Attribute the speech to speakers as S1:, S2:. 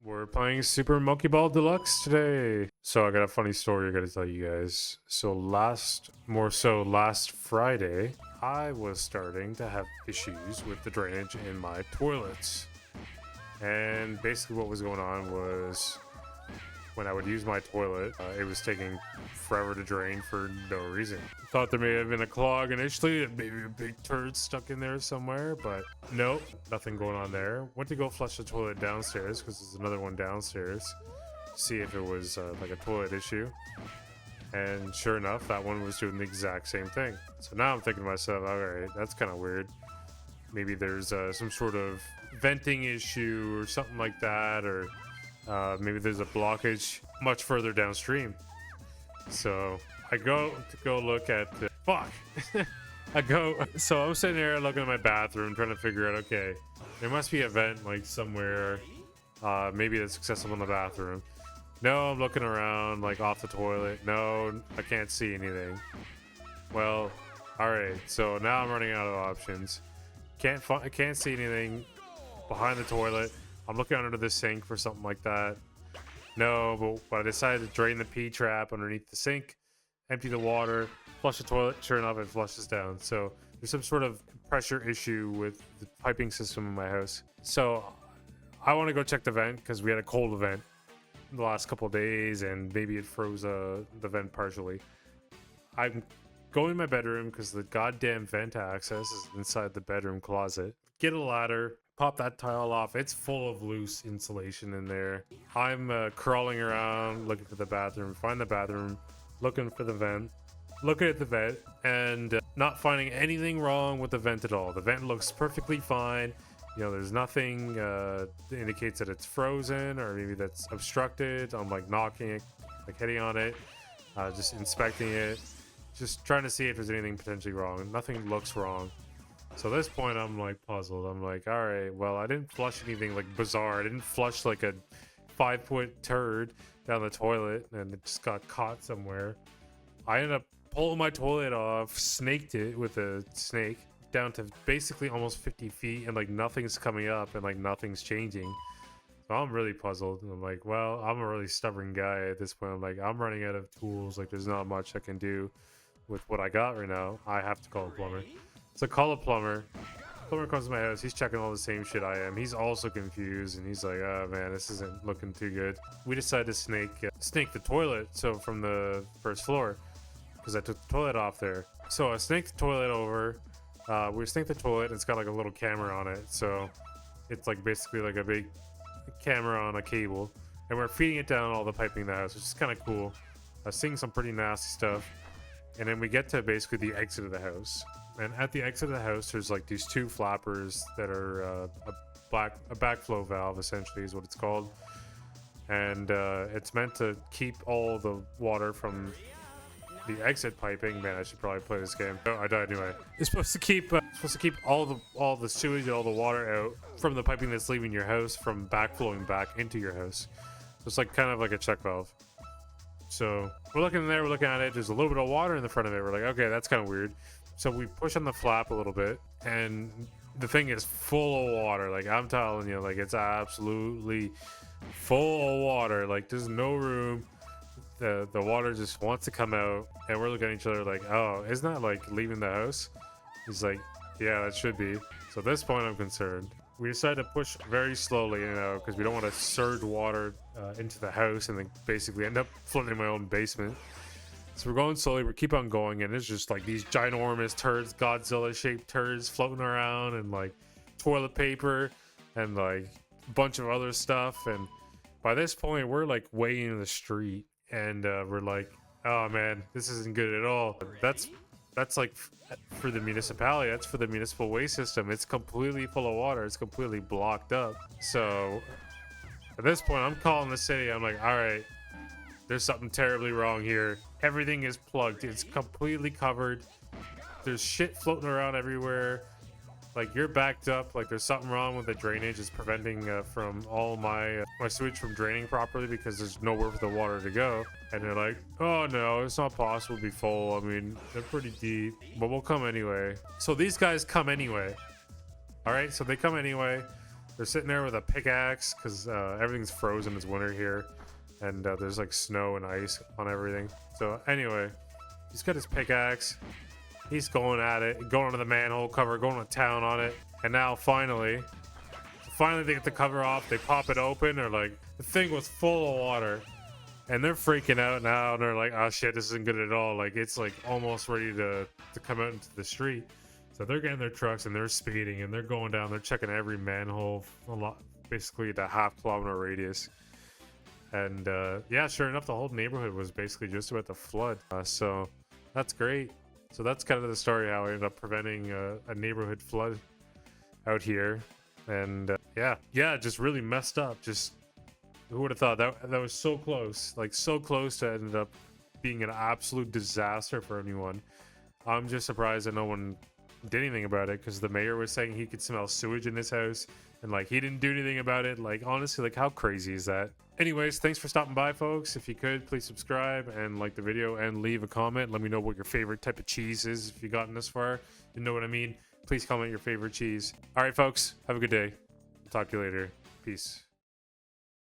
S1: We're playing Super Monkey Ball Deluxe today. So I got a funny story I gotta tell you guys. So last Friday, I was starting to have issues with the drainage in my toilets. And basically what was going on was when I would use my toilet, it was taking forever to drain for no reason. Thought there may have been a clog initially, and maybe a big turd stuck in there somewhere, but nope, nothing going on there. Went to go flush the toilet downstairs because there's another one downstairs. See if it was like a toilet issue. And sure enough, that one was doing the exact same thing. So now I'm thinking to myself, all right, that's kind of weird. Maybe there's some sort of venting issue or something like that, or maybe there's a blockage much further downstream. So I go look at the fuck. So I'm sitting there looking at my bathroom, trying to figure out, okay, there must be a vent like somewhere, maybe that's accessible in the bathroom. No, I'm looking around like off the toilet. No, I can't see anything. Well, all right. So now I'm running out of options. I can't see anything behind the toilet. I'm looking under the sink for something like that. No, but I decided to drain the P trap underneath the sink, empty the water, flush the toilet. Sure enough, it flushes down. So there's some sort of pressure issue with the piping system in my house. So I want to go check the vent because we had a cold event the last couple of days, and maybe it froze the vent partially. I'm going in my bedroom because the goddamn vent access is inside the bedroom closet. Get a ladder. Pop that tile off. It's full of loose insulation in there. I'm crawling around looking for the bathroom. Find the bathroom, looking for the vent, looking at the vent, and not finding anything wrong with the vent at all. The vent looks perfectly fine. You know, there's nothing that indicates that it's frozen or maybe that's obstructed. I'm like knocking it, like hitting on it, just inspecting it, just trying to see if there's anything potentially wrong. Nothing looks wrong. So at this point, I'm like puzzled. I'm like, all right, well, I didn't flush anything like bizarre. I didn't flush like a 5-foot turd down the toilet and it just got caught somewhere. I ended up pulling my toilet off, snaked it with a snake down to basically almost 50 feet, and like nothing's coming up and like nothing's changing. So I'm really puzzled. And I'm like, well, I'm a really stubborn guy at this point. I'm like, I'm running out of tools. Like, there's not much I can do with what I got right now. I have to call a plumber. So call a plumber. Plumber comes to my house. He's checking all the same shit I am. He's also confused, and he's like, "Oh man, this isn't looking too good." We decided to snake the toilet. So from the first floor, because I took the toilet off there. So I snaked the toilet over. We snaked the toilet. And it's got like a little camera on it, so it's like basically like a big camera on a cable, and we're feeding it down all the piping in the house, which is kind of cool. I was seeing some pretty nasty stuff, and then we get to basically the exit of the house. And at the exit of the house, there's like these two flappers that are a backflow valve, essentially, is what it's called. And it's meant to keep all the water from the exit piping. Man, I should probably play this game. Oh, I died anyway. It's supposed to keep all the sewage and all the water out from the piping that's leaving your house from backflowing back into your house. So it's like kind of like a check valve. So we're looking in there, we're looking at it. There's a little bit of water in the front of it. We're like, okay, that's kind of weird. So we push on the flap a little bit, and the thing is full of water. Like, I'm telling you, like, it's absolutely full of water. Like, there's no room. The water just wants to come out, and we're looking at each other like, oh, isn't that like leaving the house? He's like, yeah, that should be. So at this point, I'm concerned. We decided to push very slowly, you know, because we don't want to surge water into the house and then basically end up flooding my own basement. So we're going slowly, we keep on going, and it's just like these ginormous turds, Godzilla-shaped turds floating around, and like toilet paper, and like a bunch of other stuff. And by this point, we're like way into the street, and we're like, oh man, this isn't good at all. That's like for the municipality, that's for the municipal waste system. It's completely full of water, it's completely blocked up. So at this point, I'm calling the city. I'm like, all right, there's something terribly wrong here. Everything is plugged. It's completely covered. There's shit floating around everywhere. Like, you're backed up. Like, there's something wrong with the drainage. It's preventing from all my sewage from draining properly because there's nowhere for the water to go. And they're like, oh no, it's not possible to be full. I mean, they're pretty deep, but we'll come anyway. So these guys come anyway. All right, so they come anyway. They're sitting there with a pickaxe because everything's frozen. It's winter here, and there's like snow and ice on everything. So anyway, he's got his pickaxe. He's going at it, going to the manhole cover, going to town on it. And now finally they get the cover off. They pop it open. They're like, the thing was full of water. And they're freaking out now. And they're like, oh shit, this isn't good at all. Like, it's like almost ready to come out into the street. So they're getting their trucks and they're speeding and they're going down. They're checking every manhole, basically the half-kilometer radius. And yeah, sure enough, the whole neighborhood was basically just about to flood. So that's great. So that's kind of the story how I ended up preventing a neighborhood flood out here. And yeah, just really messed up. Just who would have thought that was so close, like so close to ended up being an absolute disaster for anyone. I'm just surprised that no one did anything about it, because the mayor was saying he could smell sewage in his house and like he didn't do anything about it. Like, honestly, like how crazy is that? Anyways, thanks for stopping by, folks. If you could, please subscribe and like the video and leave a comment. Let me know what your favorite type of cheese is. If you've gotten this far, you know what I mean. Please comment your favorite cheese. All right, folks, have a good day. Talk to you later. Peace.